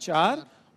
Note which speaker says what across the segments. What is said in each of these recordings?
Speaker 1: 4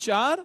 Speaker 1: 4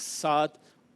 Speaker 1: 7।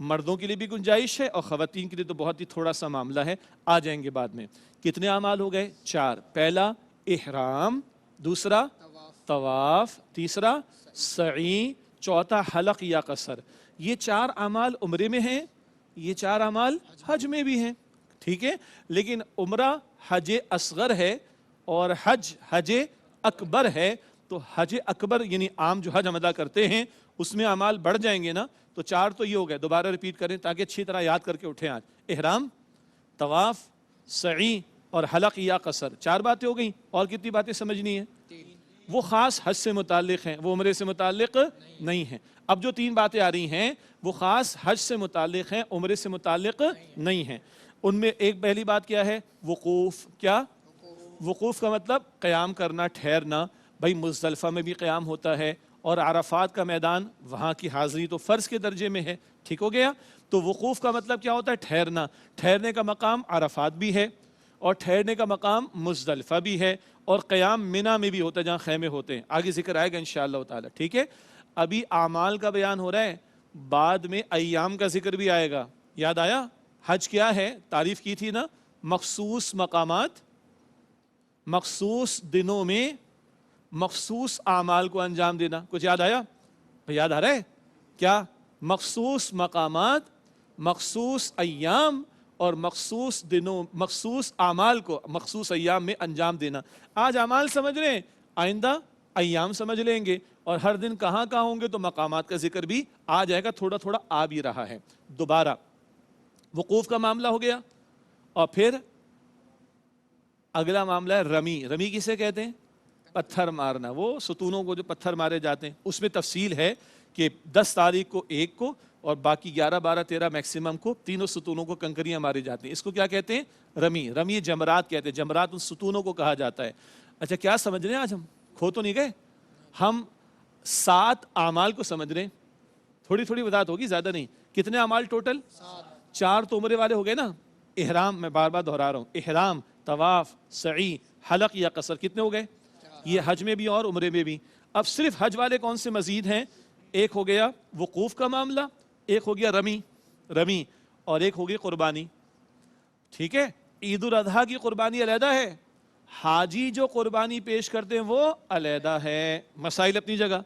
Speaker 1: مردوں کے لیے بھی گنجائش ہے اور خواتین کے لیے تو بہت ہی تھوڑا سا معاملہ ہے، آ جائیں گے بعد میں۔ کتنے اعمال ہو گئے؟ 4۔ پہلا احرام، دوسرا طواف، تیسرا سعی، چوتھا حلق یا قصر۔ یہ 4 اعمال عمرے میں ہیں، یہ 4 اعمال حج میں بھی ہیں، ٹھیک ہے؟ لیکن عمرہ حج اصغر ہے اور حج اکبر ہے، تو حج اکبر یعنی عام جو حج ہم ادا کرتے ہیں اس میں اعمال بڑھ جائیں گے نا، تو 4 تو یہ ہو گئے، دوبارہ ریپیٹ کریں تاکہ اچھی طرح یاد کر کے اٹھیں آج۔ احرام، طواف، سعی اور حلق یا قصر، 4 باتیں ہو گئیں، اور کتنی باتیں سمجھنی ہیں؟ وہ خاص حج سے متعلق ہیں، وہ عمرے سے متعلق نہیں ہیں۔ اب جو 3 باتیں آ رہی ہیں وہ خاص حج سے متعلق ہیں، عمرے سے متعلق نہیں ہیں۔ ان میں ایک پہلی بات کیا ہے؟ وقوف۔ کیا؟ وقوف کا مطلب قیام کرنا، ٹھہرنا۔ بھائی مزدلفہ میں بھی قیام ہوتا ہے اور عرفات کا میدان، وہاں کی حاضری تو فرض کے درجے میں ہے، ٹھیک ہو گیا؟ تو وقوف کا مطلب کیا ہوتا ہے؟ ٹھہرنا۔ ٹھہرنے کا مقام عرفات بھی ہے اور ٹھہرنے کا مقام مزدلفہ بھی ہے، اور قیام منی میں بھی ہوتا ہے جہاں خیمے ہوتے ہیں، آگے ذکر آئے گا انشاءاللہ تعالی، ٹھیک ہے؟ ابھی اعمال کا بیان ہو رہا ہے، بعد میں ایام کا ذکر بھی آئے گا۔ یاد آیا؟ حج کیا ہے؟ تعریف کی تھی نا، مخصوص مقامات، مخصوص دنوں میں مخصوص اعمال کو انجام دینا۔ کچھ یاد آیا؟ یاد آ رہا ہے کیا؟ مخصوص مقامات، مخصوص ایام اور مخصوص دنوں، مخصوص اعمال کو مخصوص ایام میں انجام دینا۔ آج اعمال سمجھ رہے ہیں، آئندہ ایام سمجھ لیں گے، اور ہر دن کہاں کہاں ہوں گے تو مقامات کا ذکر بھی آ جائے گا، تھوڑا تھوڑا آ بھی رہا ہے۔ دوبارہ وقوف کا معاملہ ہو گیا، اور پھر اگلا معاملہ ہے رمی۔ رمی کسے کہتے ہیں؟ پتھر مارنا، وہ ستونوں کو جو پتھر مارے جاتے ہیں، اس میں تفصیل ہے کہ 10 تاریخ کو ایک کو اور باقی 11، 12، 13 میکسیمم کو تینوں ستونوں کو کنکریاں ماری جاتی ہیں۔ اس کو کیا کہتے ہیں؟ رمی۔ رمی جمرات کہتے ہیں، جمرات ان ستونوں کو کہا جاتا ہے۔ اچھا کیا سمجھ رہے ہیں آج ہم؟ کھو تو نہیں گئے؟ ہم 7 اعمال کو سمجھ رہے ہیں، تھوڑی تھوڑی وضاحت ہوگی، زیادہ نہیں۔ کتنے اعمال ٹوٹل؟ 4 تو عمرے والے ہو گئے نا۔ احرام، میں بار بار دہرا رہا ہوں، احرام، طواف، سعی، حلق یا قصر، کتنے ہو گئے؟ یہ حج میں بھی اور عمرے میں بھی۔ اب صرف حج والے کون سے مزید ہیں؟ ایک ہو گیا وقوف کا معاملہ، ایک ہو گیا رمی، اور ایک ہو گئی قربانی، ٹھیک ہے؟ عید الاضحیٰ کی قربانی علیحدہ ہے، حاجی جو قربانی پیش کرتے ہیں وہ علیحدہ ہے، مسائل اپنی جگہ۔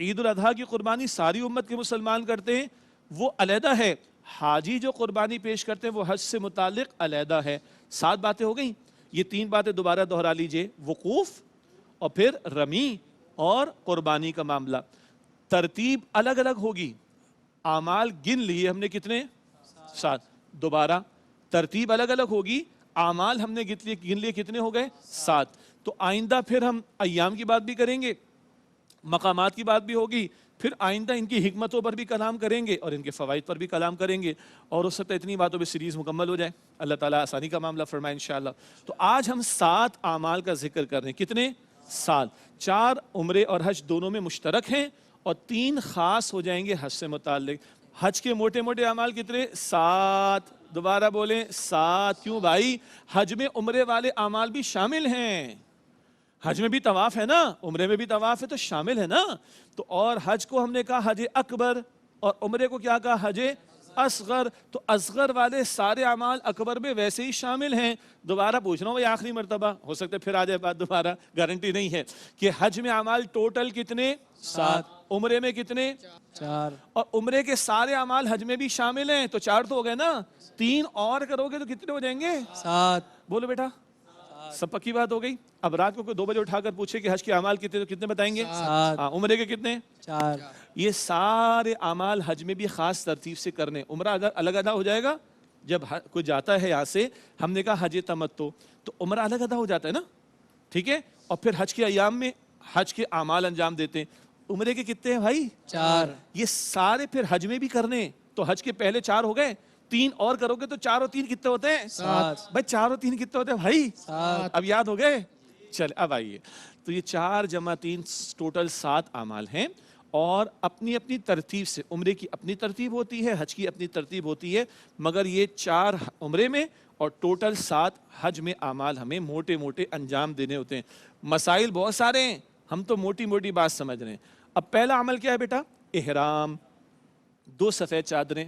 Speaker 1: عید الاضحیٰ کی قربانی ساری امت کے مسلمان کرتے ہیں، وہ علیحدہ ہے۔ حاجی جو قربانی پیش کرتے ہیں وہ حج سے متعلق علیحدہ ہے۔ 7 باتیں ہو گئیں، یہ 3 باتیں دوبارہ دہرا لیجئے، وقوف اور پھر رمی اور قربانی کا معاملہ۔ ترتیب الگ الگ ہوگی، اعمال گن لیے ہم نے کتنے؟ 7۔ دوبارہ ترتیب الگ الگ ہوگی، اعمال ہم نے گن لیے کتنے ہو گئے؟ 7۔ تو آئندہ پھر ہم ایام کی بات بھی کریں گے، مقامات کی بات بھی ہوگی، پھر آئندہ ان کی حکمتوں پر بھی کلام کریں گے اور ان کے فوائد پر بھی کلام کریں گے، اور ہو سکتا ہے اتنی باتوں پہ سیریز مکمل ہو جائے، اللہ تعالیٰ آسانی کا معاملہ فرمائے انشاءاللہ۔ تو آج ہم 7 اعمال کا ذکر کر رہے ہیں، کتنے؟ 7۔ 4 عمرے اور حج دونوں میں مشترک ہیں، اور 3 خاص ہو جائیں گے حج سے متعلق۔ حج کے موٹے موٹے اعمال کتنے؟ 7۔ دوبارہ بولیں 7۔ کیوں بھائی؟ حج میں عمرے والے اعمال بھی شامل ہیں، حج میں بھی طواف ہے نا، عمرے میں بھی طواف ہے، تو شامل ہے نا۔ تو اور حج کو ہم نے کہا حج اکبر، اور عمرے کو کیا کہا؟ حج اصغر۔ تو اصغر والے سارے اعمال اکبر میں ویسے ہی شامل ہیں۔ دوبارہ پوچھ رہا ہوں بھائی، آخری مرتبہ، ہو سکتا ہے پھر آ جائے بات دوبارہ، گارنٹی نہیں ہے، کہ حج میں اعمال ٹوٹل کتنے؟ 7۔ عمرے میں کتنے؟ 4۔ اور عمرے کے سارے اعمال حج میں بھی شامل ہیں، تو 4 تو ہو گئے نا، 3 اور کرو گے تو کتنے ہو جائیں گے؟ 7۔ بولو بیٹا، سب پکی بات ہو گئی۔ اب رات کو کوئی 2 بجے اٹھا کر پوچھے کہ حج کے اعمال کتنے، تو کتنے بتائیں گے؟ 7۔ عمرے کے کتنے؟ 4۔ یہ سارے اعمال حج میں بھی خاص ترتیب سے کرنے۔ عمرہ الگ ادا ہو جائے گا جب کوئی جاتا ہے یہاں سے، ہم نے کہا حج تمتع، تو عمرہ الگ ادا ہو جاتا ہے نا، ٹھیک ہے؟ اور پھر حج کے ایام میں حج کے اعمال انجام دیتے ہیں۔ عمرے کے کتنے ہیں بھائی؟ 4۔ یہ سارے پھر حج میں بھی کرنے، تو حج کے پہلے 4 ہو گئے، 3 اور کرو گے تو 4 اور 3 کتنے ہوتے ہیں؟ 7۔ بھائی 4 اور 3 کتنے ہوتے ہیں بھائی؟ 7۔ اب یاد ہو گئے؟ چلے اب آئیے، تو یہ 4 + 3 ٹوٹل 7 اعمال ہیں، اور اپنی اپنی ترتیب سے، عمرے کی اپنی ترتیب ہوتی ہے، حج کی اپنی ترتیب ہوتی ہے، مگر یہ 4 عمرے میں اور ٹوٹل 7 حج میں اعمال ہمیں موٹے موٹے انجام دینے ہوتے ہیں۔ مسائل بہت سارے ہیں، ہم تو موٹی موٹی بات سمجھ رہے ہیں۔ اب پہلا عمل کیا ہے بیٹا؟ احرام، 2 سفید چادریں،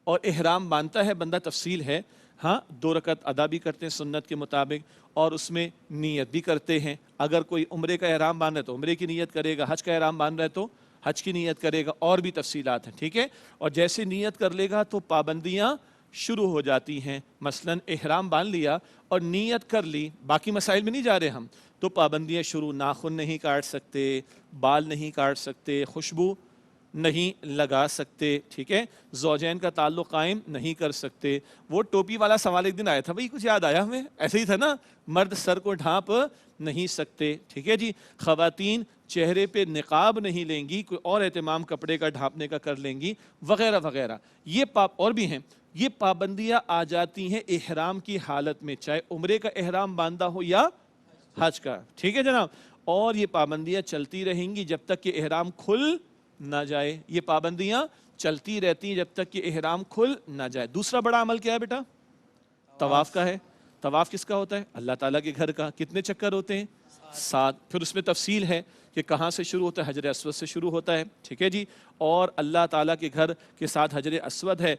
Speaker 1: اور احرام باندھتا ہے بندہ، تفصیل ہے، ہاں 2 رکعت ادا بھی کرتے ہیں سنت کے مطابق، اور اس میں نیت بھی کرتے ہیں۔ اگر کوئی عمرے کا احرام باندھ ہے تو عمرے کی نیت کرے گا، حج کا احرام باندھ رہا ہے تو حج کی نیت کرے گا، اور بھی تفصیلات ہیں، ٹھیک ہے۔ اور جیسے نیت کر لے گا تو پابندیاں شروع ہو جاتی ہیں۔ مثلا احرام باندھ لیا اور نیت کر لی، باقی مسائل میں نہیں جا رہے ہم، تو پابندیاں شروع، ناخن نہیں کاٹ سکتے، بال نہیں کاٹ سکتے، خوشبو نہیں لگا سکتے، ٹھیک ہے، زوجین کا تعلق قائم نہیں کر سکتے۔ وہ ٹوپی والا سوال ایک دن آیا تھا، بھائی کچھ یاد آیا ہمیں؟ ایسے ہی تھا نا، مرد سر کو ڈھانپ نہیں سکتے، ٹھیک ہے جی۔ خواتین چہرے پہ نقاب نہیں لیں گی، کوئی اور اہتمام کپڑے کا ڈھانپنے کا کر لیں گی، وغیرہ وغیرہ۔ یہ اور بھی ہیں، یہ پابندیاں آ جاتی ہیں احرام کی حالت میں، چاہے عمرے کا احرام باندھا ہو یا حج کا، ٹھیک ہے جناب۔ اور یہ پابندیاں چلتی رہیں گی جب تک کہ احرام کھل نہ جائے، یہ پابندیاں چلتی رہتی ہیں جب تک کہ احرام کھل نہ جائے۔ دوسرا بڑا عمل کیا ہے بیٹا؟ طواف کا ہے۔ طواف کس کا ہوتا ہے؟ اللہ تعالیٰ کے گھر کا۔ کتنے چکر ہوتے ہیں؟ 7۔ پھر اس میں تفصیل ہے کہ کہاں سے شروع ہوتا ہے، حجر اسود سے شروع ہوتا ہے، ٹھیک ہے جی۔ اور اللہ تعالیٰ کے گھر کے ساتھ حجر اسود ہے۔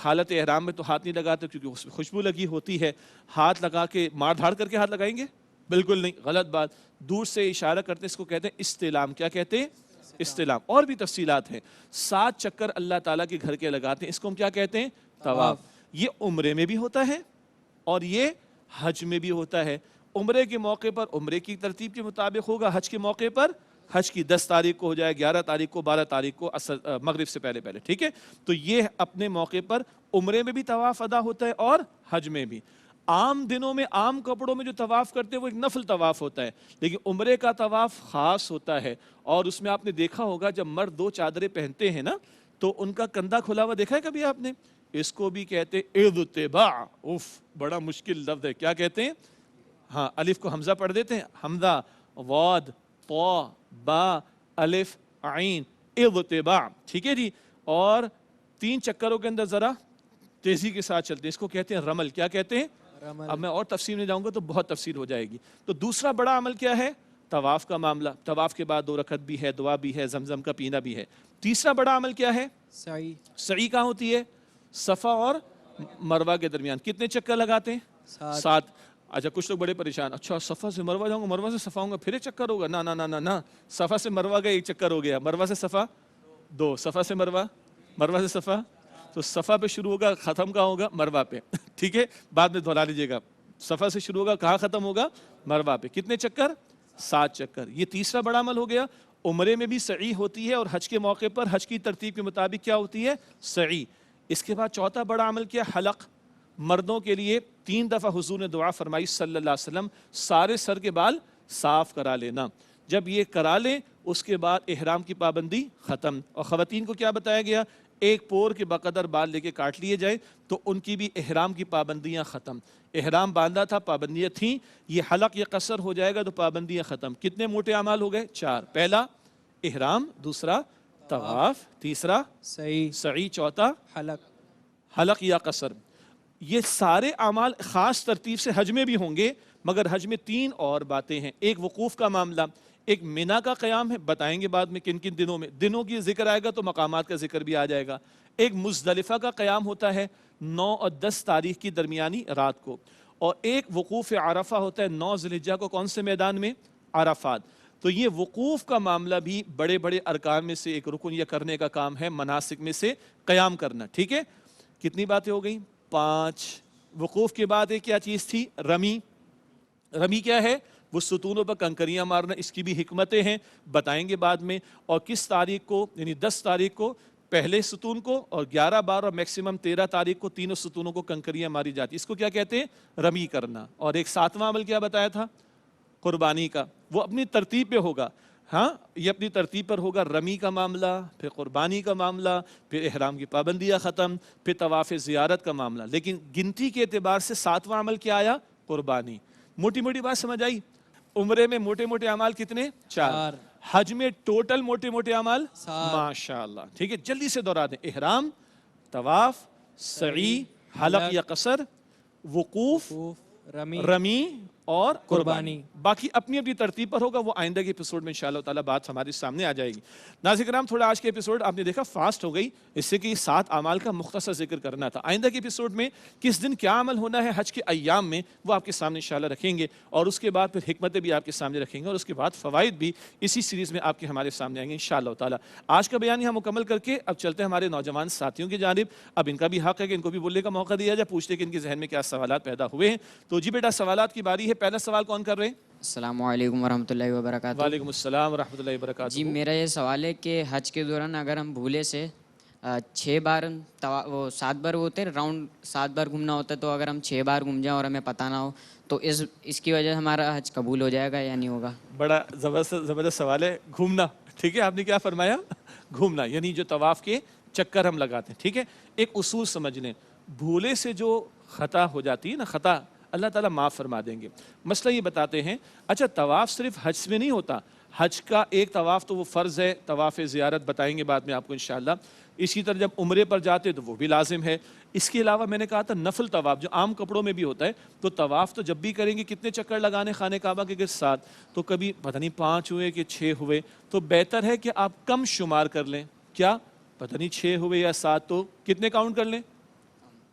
Speaker 1: حالت احرام میں تو ہاتھ نہیں لگاتے کیونکہ اس میں خوشبو لگی ہوتی ہے۔ ہاتھ لگا کے مار دھاڑ کر کے ہاتھ لگائیں گے؟ بالکل نہیں، غلط بات۔ دور سے اشارہ کرتے ہیں، اس کو کہتے ہیں استلام۔ کیا کہتے ہیں؟ استلام۔ اور بھی تفصیلات ہیں۔ 7 چکر اللہ تعالیٰ کے گھر کے لگاتے ہیں، اس کو ہم کیا کہتے ہیں؟ طواف۔ یہ عمرے میں بھی ہوتا ہے اور یہ حج میں بھی ہوتا ہے۔ عمرے کے موقع پر عمرے کی ترتیب کے مطابق ہوگا، حج کے موقع پر حج کی 10 تاریخ کو ہو جائے، 11 تاریخ کو، 12 تاریخ کو، مغرب سے پہلے پہلے، ٹھیک ہے۔ تو یہ اپنے موقع پر عمرے میں بھی طواف ادا ہوتا ہے اور حج میں بھی۔ عام دنوں میں عام کپڑوں میں جو طواف کرتے ہیں وہ ایک نفل طواف ہوتا ہے، لیکن عمرے کا طواف خاص ہوتا ہے، اور اس میں آپ نے دیکھا ہوگا جب مرد 2 چادریں پہنتے ہیں نا تو ان کا کندھا کھلا ہوا دیکھا ہے کبھی آپ نے؟ اس کو بھی کہتے ہیں اضطباع۔ اف، بڑا مشکل لفظ ہے، کیا کہتے ہیں؟ ہاں، الف کو حمزہ پڑھ دیتے ہیں، حمزہ، واد، طا، با، الف، عین، اضطباع، ٹھیک ہے جی۔ اور 3 چکروں کے اندر ذرا تیزی کے ساتھ چلتے ہیں، اس کو کہتے ہیں رمل۔ کیا کہتے ہیں؟ اب میں اور تفصیل میں جاؤں گا تو بہت تفصیل ہو جائے گی۔ تو دوسرا بڑا عمل کیا ہے؟ طواف کا معاملہ۔ طواف کے بعد 2 رکعت بھی ہے، دعا بھی ہے، زمزم کا پینا بھی ہے۔ تیسرا بڑا عمل کیا ہے؟ سعی۔ سعی کہاں ہوتی ہے؟ صفا اور مروہ کے درمیان۔ کتنے چکر لگاتے ہیں؟ 7۔ اچھا، کچھ لوگ بڑے پریشان، اچھا صفا سے مروہ جاؤں گا، مروہ سے صفا ہوں گا، پھر ایک چکر ہوگا؟ نہ نہ نہ نہ، صفا سے مروہ کا 1 چکر ہو گیا، مروہ سے صفا 2، صفا سے مروہ، مروہ سے صفا، تو صفا پہ شروع ہوگا، ختم کہاں ہوگا؟ مروہ پہ، ٹھیک ہے، بعد میں دہرا لیجیے گا۔ صفا سے شروع ہوگا، کہاں ختم ہوگا؟ مروہ پہ۔ کتنے چکر؟ 7 چکر۔ یہ تیسرا بڑا عمل ہو گیا۔ عمرے میں بھی سعی ہوتی ہے اور حج کے موقع پر حج کی ترتیب کے مطابق کیا ہوتی ہے؟ سعی۔ اس کے بعد چوتھا بڑا عمل کیا؟ حلق۔ مردوں کے لیے 3 دفعہ حضور نے دعا فرمائی صلی اللہ علیہ وسلم، سارے سر کے بال صاف کرا لینا۔ جب یہ کرا لیں اس کے بعد احرام کی پابندی ختم۔ اور خواتین کو کیا بتایا گیا؟ 1 پور کے بقدر بال لے کے کاٹ لیے جائیں تو ان کی بھی احرام کی پابندیاں ختم۔ احرام باندھا تھا، پابندیاں تھیں، یہ حلق یہ قصر ہو جائے گا تو پابندیاں ختم۔ کتنے موٹے اعمال ہو گئے؟ 4۔ پہلا احرام، دوسرا طواف، تیسرا سعی، چوتھا حلق یا قصر۔ یہ سارے اعمال خاص ترتیب سے حج میں بھی ہوں گے، مگر حج میں 3 اور باتیں ہیں۔ ایک وقوف کا معاملہ، ایک مینا کا قیام ہے، بتائیں گے بعد میں کن کن دنوں میں، دنوں کی ذکر آئے گا تو مقامات کا ذکر بھی آ جائے گا۔ ایک مزدلفہ کا قیام ہوتا ہے 9 اور 10 تاریخ کی درمیانی رات کو، اور ایک وقوف عرفہ ہوتا ہے 9 ذی الحجہ کو، کون سے میدان میں؟ عرفات۔ تو یہ وقوف کا معاملہ بھی بڑے بڑے ارکان میں سے ایک رکن یا کرنے کا کام ہے، مناسک میں سے قیام کرنا، ٹھیک ہے۔ کتنی باتیں ہو گئیں؟ 5۔ وقوف کے بعد ایک کیا چیز تھی؟ رمی۔ رمی کیا ہے؟ وہ ستونوں پر کنکریاں مارنا، اس کی بھی حکمتیں ہیں، بتائیں گے بعد میں۔ اور کس تاریخ کو؟ یعنی 10 تاریخ کو پہلے ستون کو، اور 11، 12 اور میکسیمم 13 تاریخ کو تینوں ستونوں کو کنکریاں ماری جاتی، اس کو کیا کہتے ہیں؟ رمی کرنا۔ اور ایک 7واں عمل کیا بتایا تھا؟ قربانی کا، وہ اپنی ترتیب پہ ہوگا، ہاں یہ اپنی ترتیب پر ہوگا۔ رمی کا معاملہ، پھر قربانی کا معاملہ، پھر احرام کی پابندیاں ختم، پھر طواف زیارت کا معاملہ۔ لیکن گنتی کے اعتبار سے 7واں عمل کیا آیا؟ قربانی۔ موٹی موٹی بات سمجھ آئی؟ عمرے میں موٹے موٹے اعمال کتنے؟ 4۔ حج میں ٹوٹل موٹے موٹے اعمال ماشاءاللہ، ٹھیک ہے، جلدی سے دہرا دیں۔ احرام، طواف، سعی، حلق یا قصر، وقوف، رمی، اور
Speaker 2: قربانی۔
Speaker 1: باقی اپنی اپنی ترتیب پر ہوگا، وہ آئندہ کے ایپیسوڈ میں انشاءاللہ تعالیٰ بات ہمارے سامنے آ جائے گی۔ ناظرین کرام، تھوڑا آج کے ایپیسوڈ آپ نے دیکھا فاسٹ ہو گئی، اس سے کہ یہ 7 اعمال کا مختصر ذکر کرنا تھا۔ آئندہ کے ایپیسوڈ میں کس دن کیا عمل ہونا ہے حج کے ایام میں، وہ آپ کے سامنے انشاءاللہ رکھیں گے، اور اس کے بعد پھر حکمتیں بھی آپ کے سامنے رکھیں گے، اور اس کے بعد فوائد بھی اسی سیریز میں آپ کے ہمارے سامنے آئیں گے انشاءاللہ تعالیٰ۔ آج کا بیان یہاں مکمل کر کے اب چلتے ہیں ہمارے نوجوان ساتھیوں کی جانب۔ اب ان کا بھی حق ہے کہ ان کو بھی بولنے کا موقع دیا جائے، پوچھتے کہ ان کے ذہن میں کیا سوالات پیدا ہوئے ہیں۔ تو جی بیٹا، سوالات کی باری ہے۔ پہلا سوال کون کر رہے ہیں؟
Speaker 3: السلام علیکم ورحمۃ اللہ وبرکاتہ۔
Speaker 1: وعلیکم السلام ورحمۃ اللہ وبرکاتہ۔
Speaker 3: جی میرا یہ سوال ہے کہ حج کے دوران اگر ہم بھولے سے 6 بار وہ 7 بار ہوتے ہیں راؤنڈ، 7 بار گھومنا ہوتا ہے، تو اگر ہم 6 بار گھوم جائیں اور ہمیں پتہ نہ ہو تو اس کی وجہ سے ہمارا حج قبول ہو جائے گا یا نہیں ہوگا؟
Speaker 1: بڑا زبردست سوال ہے۔ گھومنا، ٹھیک ہے، آپ نے کیا فرمایا؟ گھومنا، یعنی جو طواف کے چکر ہم لگاتے ہیں، ٹھیک ہے۔ ایک اصول سمجھ لیں، بھولے سے جو خطا ہو جاتی ہے نا، خطا اللہ تعالیٰ معاف فرما دیں گے۔ مسئلہ یہ بتاتے ہیں، اچھا طواف صرف حج میں نہیں ہوتا، حج کا ایک طواف تو وہ فرض ہے، طواف زیارت بتائیں گے بعد میں آپ کو انشاءاللہ۔ اسی طرح جب عمرے پر جاتے تو وہ بھی لازم ہے۔ اس کے علاوہ میں نے کہا تھا نفل طواف جو عام کپڑوں میں بھی ہوتا ہے، تو طواف تو جب بھی کریں گے کتنے چکر لگانے خانہ کعبہ کے 7، تو کبھی پتہ نہیں 5 ہوئے کہ 6 ہوئے، تو بہتر ہے کہ آپ کم شمار کر لیں۔ کیا پتہ نہیں 6 ہوئے یا 7، تو کتنے کاؤنٹ کر لیں؟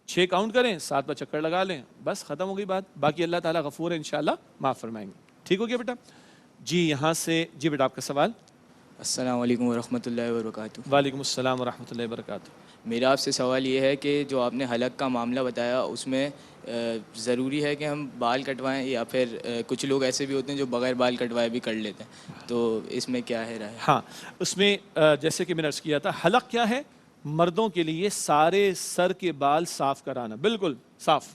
Speaker 1: 6 کاؤنٹ کریں، 7 پر چکر لگا لیں، بس ختم ہو گئی بات۔ باقی اللہ تعالیٰ غفور ہے، انشاءاللہ معاف فرمائیں گے۔ ٹھیک ہو گیا بیٹا؟ جی یہاں سے، جی بیٹا آپ کا سوال۔
Speaker 4: السلام علیکم ورحمۃ اللہ وبرکاتہ۔
Speaker 1: وعلیکم السلام ورحمۃ اللہ وبرکاتہ۔
Speaker 4: میرا آپ سے سوال یہ ہے کہ جو آپ نے حلق کا معاملہ بتایا، اس میں ضروری ہے کہ ہم بال کٹوائیں یا پھر کچھ لوگ ایسے بھی ہوتے ہیں جو بغیر بال کٹوائے بھی کر لیتے ہیں، تو اس میں کیا ہے رائے؟
Speaker 1: ہاں، اس میں جیسے کہ میں نے عرض کیا تھا، حلق کیا ہے؟ مردوں کے لیے سارے سر کے بال صاف کرانا، بالکل صاف۔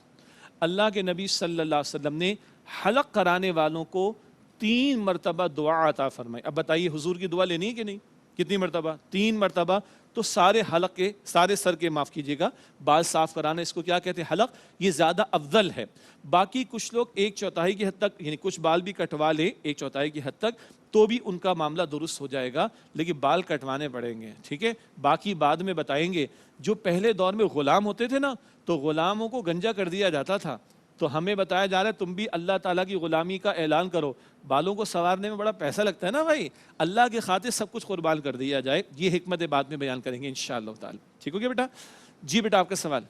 Speaker 1: اللہ کے نبی صلی اللہ علیہ وسلم نے حلق کرانے والوں کو 3 مرتبہ دعا عطا فرمائی۔ اب بتائیے حضور کی دعا لینی ہے کہ نہیں؟ کتنی مرتبہ؟ 3 مرتبہ۔ تو سارے حلق کے، سارے سر کے معاف کیجیے گا بال صاف کرانا، اس کو کیا کہتے ہیں؟ حلق۔ یہ زیادہ افضل ہے۔ باقی کچھ لوگ 1/4 کی حد تک، یعنی کچھ بال بھی کٹوا لیں 1/4 کی حد تک، تو بھی ان کا معاملہ درست ہو جائے گا، لیکن بال کٹوانے پڑیں گے، ٹھیک ہے۔ باقی بعد میں بتائیں گے۔ جو پہلے دور میں غلام ہوتے تھے نا، تو غلاموں کو گنجا کر دیا جاتا تھا، تو ہمیں بتایا جا رہا ہے تم بھی اللہ تعالیٰ کی غلامی کا اعلان کرو۔ بالوں کو سنوارنے میں بڑا پیسہ لگتا ہے نا بھائی، اللہ کی خاطر سب کچھ قربان کر دیا جائے۔ یہ حکمت بعد میں بیان کریں گے انشاءاللہ تعالی۔ ٹھیک ہو گیا بیٹا؟ جی بیٹا آپ کا سوال۔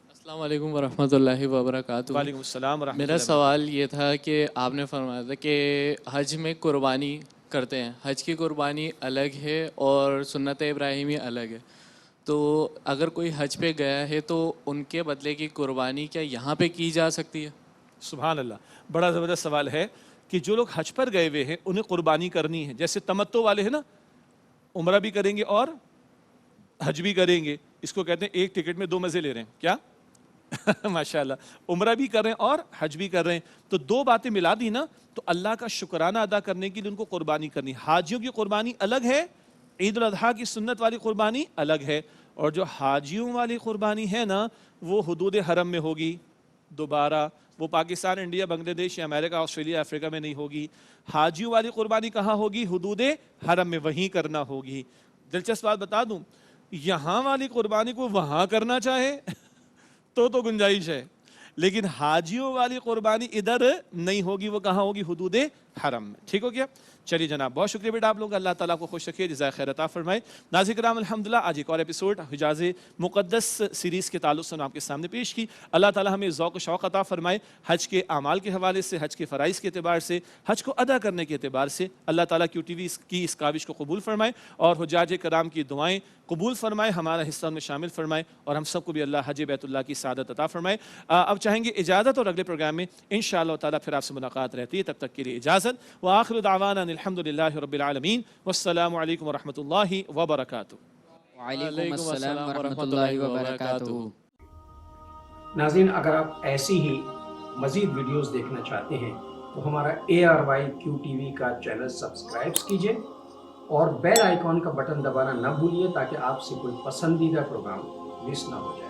Speaker 5: السلام علیکم ورحمۃ اللہ وبرکاتہ۔
Speaker 1: وعلیکم السلام ورحمۃ اللہ۔
Speaker 5: میرا سوال یہ تھا کہ آپ نے فرمایا تھا کہ حج میں قربانی کرتے ہیں، حج کی قربانی الگ ہے اور سنت ابراہیمی الگ ہے، تو اگر کوئی حج پہ گیا ہے تو ان کے بدلے کی قربانی کیا یہاں پہ کی جا سکتی ہے؟
Speaker 1: سبحان اللہ، بڑا زبردست سوال ہے کہ جو لوگ حج پر گئے ہوئے ہیں انہیں قربانی کرنی ہے۔ جیسے تمتع والے ہیں نا، عمرہ بھی کریں گے اور حج بھی کریں گے، اس کو کہتے ہیں ایک ٹکٹ میں 2 مزے لے رہے ہیں۔ کیا؟ ماشاءاللہ، عمرہ بھی کر رہے ہیں اور حج بھی کر رہے ہیں، تو 2 باتیں ملا دی نا، تو اللہ کا شکرانہ ادا کرنے کے لیے ان کو قربانی کرنی۔ حاجیوں کی قربانی الگ ہے، عید الاضحیٰ کی سنت والی قربانی الگ ہے، اور جو حاجیوں والی قربانی ہے نا، وہ حدود حرم میں ہوگی دوبارہ، وہ پاکستان، انڈیا، بنگلہ دیش یا امریکہ، آسٹریلیا، افریقہ میں نہیں ہوگی۔ حاجیوں والی قربانی کہاں ہوگی؟ حدود حرم میں، وہیں کرنا ہوگی۔ دلچسپ بات بتا دوں، یہاں والی قربانی کو وہاں کرنا چاہے تو گنجائش ہے، لیکن حاجیوں والی قربانی ادھر نہیں ہوگی، وہ کہاں ہوگی؟ حدود حرم میں۔ ٹھیک ہو گیا؟ چلیے جناب، بہت شکریہ بیٹا آپ لوگوں کا، اللہ تعالیٰ کو خوش رکھے، جزائے خیر عطا فرمائے۔ ناظرین کرام، الحمدللہ آج ایک اور ایپیسوڈ حجاز مقدس سیریز کے تعلق سے آپ کے سامنے پیش کی۔ اللہ تعالیٰ ہمیں ذوق و شوق عطا فرمائے، حج کے اعمال کے حوالے سے، حج کے فرائض کے اعتبار سے، حج کو ادا کرنے کے اعتبار سے۔ اللہ تعالیٰ QTV کی اس کاوش کو قبول فرمائے، اور حجاج کرام کی دعائیں قبول فرمائے، ہمارا حصہ میں شامل فرمائے، اور ہم سب کو بھی اللہ حج بیت اللہ کی سعادت عطا فرمائے۔ اب چاہیں گے اجازت، اور اگلے پروگرام میں انشاءاللہ تعالیٰ پھر آپ سے ملاقات رہتی ہے، تب تک کے لیے اجازت۔ وآخر دعوانا الحمدللہ رب العالمین، والسلام علیکم ورحمۃ اللہ وبرکاتہ۔
Speaker 3: وعلیکم السلام ورحمۃ اللہ وبرکاتہ۔
Speaker 6: ناظرین، اگر آپ ایسی ہی مزید ویڈیوز دیکھنا چاہتے ہیں تو ہمارا ARY QTV کا چینل سبسکرائب کیجئے اور بیل آئیکن کا بٹن دبانا نہ بھولیے، تاکہ آپ سے کوئی پسندیدہ پروگرام مس نہ ہو جائے۔